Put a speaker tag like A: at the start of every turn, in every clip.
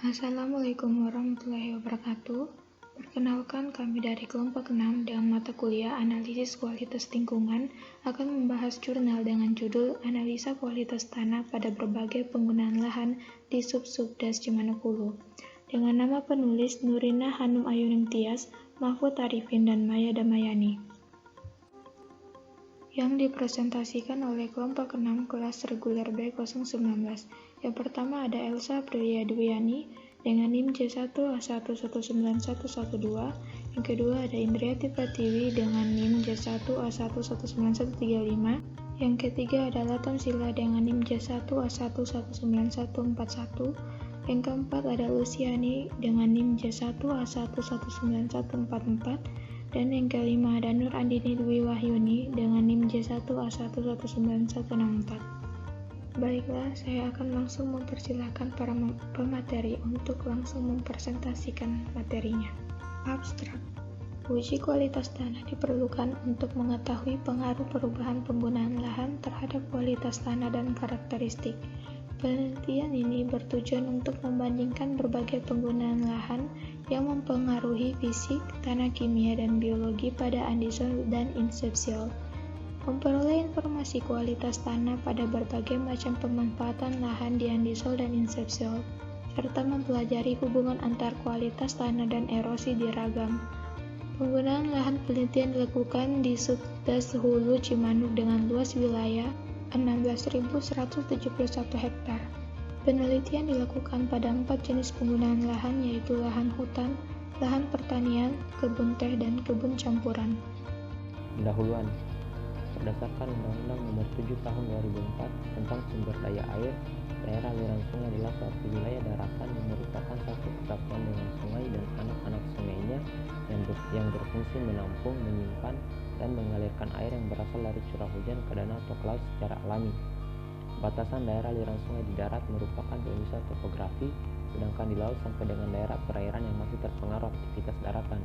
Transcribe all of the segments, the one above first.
A: Assalamualaikum warahmatullahi wabarakatuh. Perkenalkan, kami dari kelompok 6 dengan mata kuliah Analisis Kualitas Lingkungan akan membahas jurnal dengan judul Analisa Kualitas Tanah pada Berbagai Penggunaan Lahan di Sub-Subdas Cimanuk Hulu dengan nama penulis Nurina Hanum Ayuning Tias, Mahfud Arifin, dan Maya Damayani, yang dipresentasikan oleh kelompok 6 kelas reguler B019. Yang pertama ada Elsa Aprilia Dwiani dengan NIM J1A1191112. Yang kedua ada Indriati Pratiwi dengan NIM J1A1191135. Yang ketiga ada Latam Sila dengan NIM J1A1191141. Yang keempat ada Luciani dengan NIM J1A1191144. Dan yang kelima ada Nur Andini Dwi Wahyuni dengan NIM J1A1191164. Baiklah, saya akan langsung mempersilahkan para pemateri untuk langsung mempresentasikan materinya. Abstrak. Uji kualitas tanah diperlukan untuk mengetahui pengaruh perubahan penggunaan lahan terhadap kualitas tanah dan karakteristik. Penelitian ini bertujuan untuk membandingkan berbagai penggunaan lahan yang mempengaruhi fisik, tanah kimia, dan biologi pada andisol dan insepsiol. Memperoleh informasi kualitas tanah pada berbagai macam pemanfaatan lahan di andisol dan insepsiol, serta mempelajari hubungan antar kualitas tanah dan erosi di ragam. Penggunaan lahan penelitian dilakukan di Subdas Hulu Cimanuk dengan luas wilayah 16.171 hektar. Penelitian dilakukan pada 4 jenis penggunaan lahan, yaitu lahan hutan, lahan pertanian, kebun teh, dan kebun campuran.
B: Pendahuluan. Berdasarkan Undang-Undang Nomor 7 Tahun 2004 tentang Sumber Daya Air, daerah aliran sungai adalah suatu wilayah daratan yang merupakan satu kesatuan dengan sungai dan anak-anak sungainya yang berfungsi menampung, menyimpan, dan mengalirkan air yang berasal dari curah hujan ke danau atau ke laut secara alami. Batasan daerah aliran sungai di darat merupakan pemisah topografi, sedangkan di laut sampai dengan daerah perairan yang masih terpengaruh aktivitas daratan.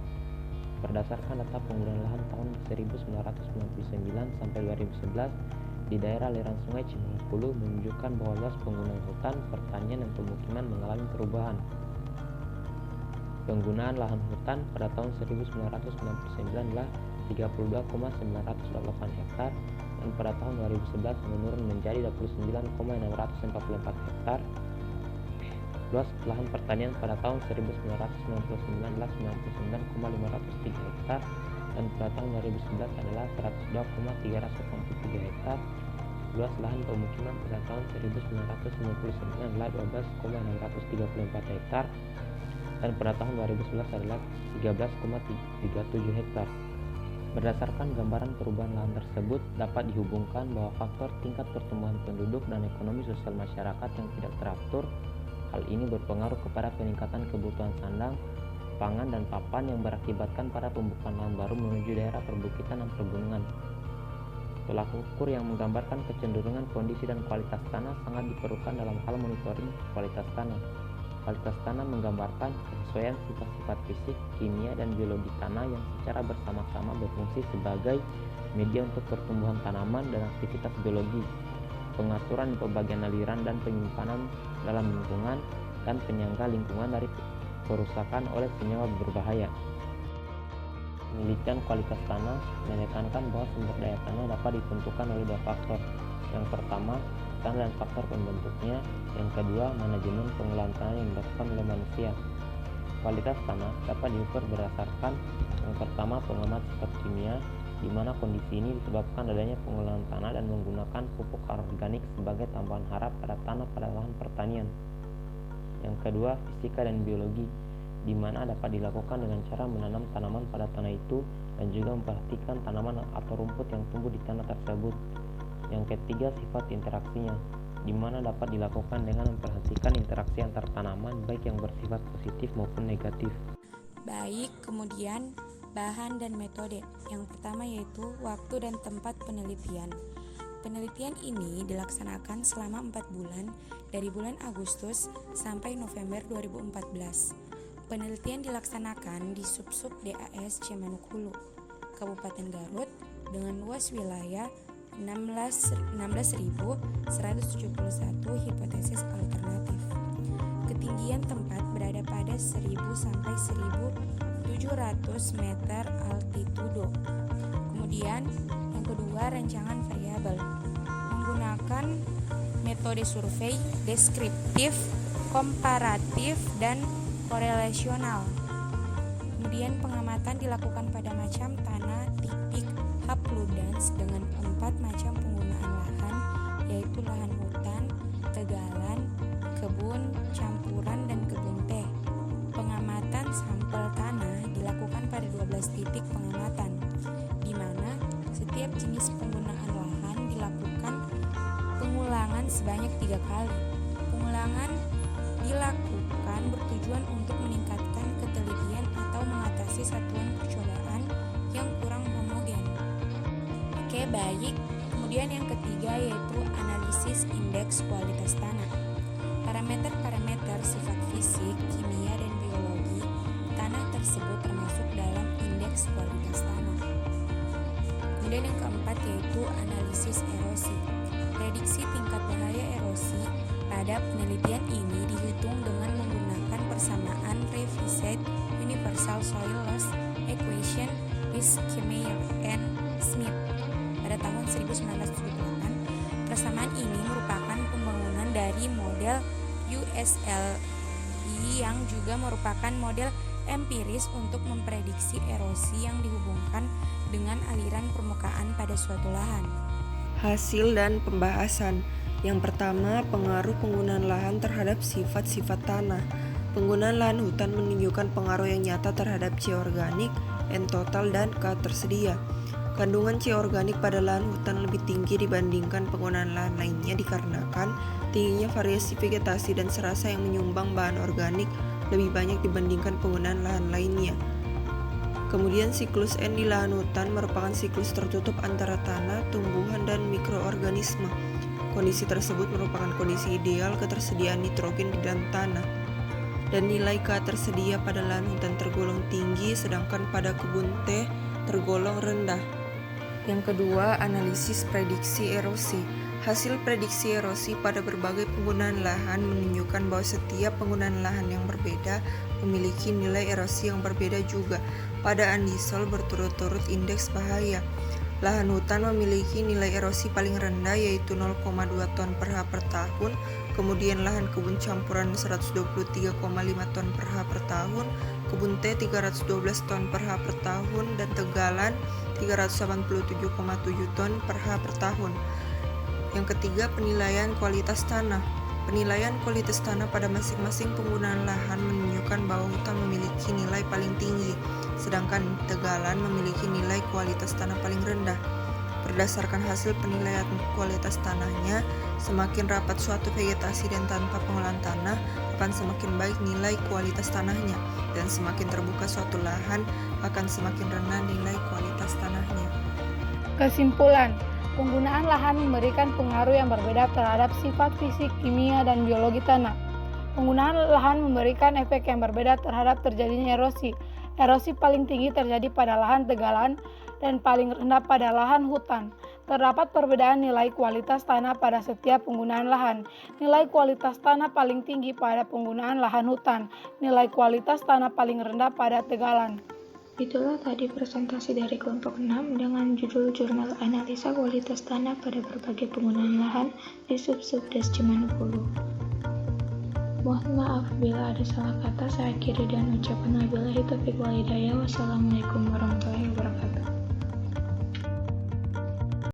B: Berdasarkan data penggunaan lahan tahun 1999 sampai 2011 di daerah aliran sungai Cimanuk Hulu menunjukkan bahwa luas penggunaan hutan, pertanian, dan pemukiman mengalami perubahan. Penggunaan lahan hutan pada tahun 1999 adalah 32,908 hektar dan pada tahun 2011 menurun menjadi 29,644 hektar. Luas lahan pertanian pada tahun 1999 adalah 99,503 hektar dan pada tahun 2011 adalah 102,383 hektar. Luas lahan pemukiman pada tahun 1999 adalah 12,634 hektar dan pada tahun 2011 adalah 13,37 hektar. Berdasarkan gambaran perubahan lahan tersebut, dapat dihubungkan bahwa faktor tingkat pertumbuhan penduduk dan ekonomi sosial masyarakat yang tidak teratur. Hal ini berpengaruh kepada peningkatan kebutuhan sandang, pangan, dan papan yang berakibatkan pada pembukaan lahan baru menuju daerah perbukitan dan pegunungan. Tolak ukur yang menggambarkan kecenderungan kondisi dan kualitas tanah sangat diperlukan dalam hal monitoring kualitas tanah. Kualitas tanah menggambarkan kesesuaian sifat-sifat fisik, kimia, dan biologi tanah yang secara bersama-sama berfungsi sebagai media untuk pertumbuhan tanaman dan aktivitas biologi, pengaturan pembagian aliran dan penyimpanan dalam lingkungan, dan penyangga lingkungan dari kerusakan oleh senyawa berbahaya. Penelitian kualitas tanah menekankan bahwa sumber daya tanah dapat ditentukan oleh dua faktor. Yang pertama, tanah dan faktor pembentuknya. Yang kedua, manajemen pengelolaan tanah yang dilakukan oleh manusia. Kualitas tanah dapat diukur berdasarkan yang pertama, pengamat sifat kimia, di mana kondisi ini disebabkan adanya pengelolaan tanah dan menggunakan pupuk organik sebagai tambahan hara pada tanah pada lahan pertanian. Yang kedua, fisika dan biologi, di mana dapat dilakukan dengan cara menanam tanaman pada tanah itu dan juga memperhatikan tanaman atau rumput yang tumbuh di tanah tersebut. Yang ketiga, sifat interaksinya, di mana dapat dilakukan dengan memperhatikan interaksi antar tanaman baik yang bersifat positif maupun negatif.
C: Baik, kemudian bahan dan metode. Yang pertama yaitu waktu dan tempat penelitian. Penelitian ini dilaksanakan selama 4 bulan dari bulan Agustus sampai November 2014. Penelitian dilaksanakan di Sub-Sub DAS Cimanuk Hulu, Kabupaten Garut dengan luas wilayah 16.171 hipotesis alternatif. Ketinggian tempat 1000 sampai 1700 meter altitudo. Kemudian yang kedua, rancangan variabel menggunakan metode survei deskriptif, komparatif, dan korelasional. Kemudian pengamatan dilakukan pada macam tanah tipik hapludans dengan 4 macam penggunaan lahan, yaitu lahan hutan, tegalan, kebun campuran, dan kebun teh. Pengamatan sampel tanah dilakukan pada 12 titik pengamatan, di mana setiap jenis penggunaan lahan dilakukan pengulangan sebanyak 3 kali. Pengulangan dilakukan bertujuan untuk meningkatkan ketelitian atau mengatasi satuan percobaan yang kurang homogen. Oke, baik. Kemudian yang ketiga yaitu analisis indeks kualitas tanah. Parameter-parameter sifat fisik, kimia, dan biologi tanah tersebut termasuk dalam indeks kualitas tanah. Kemudian yang keempat yaitu analisis erosi. Prediksi tingkat bahaya erosi pada penelitian ini dihitung dengan menggunakan persamaan Revised Universal Soil Loss Equation with Kmeyer and Smith pada tahun 1978. Persamaan ini merupakan pembangunan dari model USLE yang juga merupakan model empiris untuk memprediksi erosi yang dihubungkan dengan aliran permukaan pada suatu lahan.
D: Hasil dan pembahasan. Yang pertama, pengaruh penggunaan lahan terhadap sifat-sifat tanah. Penggunaan lahan hutan menunjukkan pengaruh yang nyata terhadap C organik, N total, dan K tersedia. Kandungan C organik pada lahan hutan lebih tinggi dibandingkan penggunaan lahan lainnya dikarenakan tingginya variasi vegetasi dan serasa yang menyumbang bahan organik lebih banyak dibandingkan penggunaan lahan lainnya. Kemudian siklus N di lahan hutan merupakan siklus tertutup antara tanah, tumbuhan, dan mikroorganisme. Kondisi tersebut merupakan kondisi ideal ketersediaan nitrogen di dalam tanah. Dan nilai K tersedia pada lahan hutan tergolong tinggi, sedangkan pada kebun teh tergolong rendah. Yang kedua, analisis prediksi erosi. Hasil prediksi erosi pada berbagai penggunaan lahan menunjukkan bahwa setiap penggunaan lahan yang berbeda memiliki nilai erosi yang berbeda juga. Pada andisol berturut-turut indeks bahaya. Lahan hutan memiliki nilai erosi paling rendah yaitu 0,2 ton per ha per tahun, kemudian lahan kebun campuran 123,5 ton per ha per tahun, kebun teh 312 ton per ha per tahun, dan tegalan 387,7 ton per ha per tahun. Yang ketiga, penilaian kualitas tanah. Penilaian kualitas tanah pada masing-masing penggunaan lahan menunjukkan bahwa hutan memiliki nilai paling tinggi, sedangkan tegalan memiliki nilai kualitas tanah paling rendah. Berdasarkan hasil penilaian kualitas tanahnya, semakin rapat suatu vegetasi dan tanpa pengolahan tanah, akan semakin baik nilai kualitas tanahnya, dan semakin terbuka suatu lahan, akan semakin rendah nilai kualitas tanahnya.
A: Kesimpulan, penggunaan lahan memberikan pengaruh yang berbeda terhadap sifat fisik, kimia, dan biologi tanah. Penggunaan lahan memberikan efek yang berbeda terhadap terjadinya erosi. Erosi paling tinggi terjadi pada lahan tegalan dan paling rendah pada lahan hutan. Terdapat perbedaan nilai kualitas tanah pada setiap penggunaan lahan. Nilai kualitas tanah paling tinggi pada penggunaan lahan hutan. Nilai kualitas tanah paling rendah pada tegalan.
E: Itulah tadi presentasi dari kelompok 6 dengan judul Jurnal Analisa Kualitas Tanah pada Berbagai Penggunaan Lahan di Sub-Sub Des Cimanukulu. Mohon maaf bila ada salah kata. Saya akhiri dan ucapan wabillahi taufiq wal hidayah. Wassalamualaikum warahmatullahi wabarakatuh.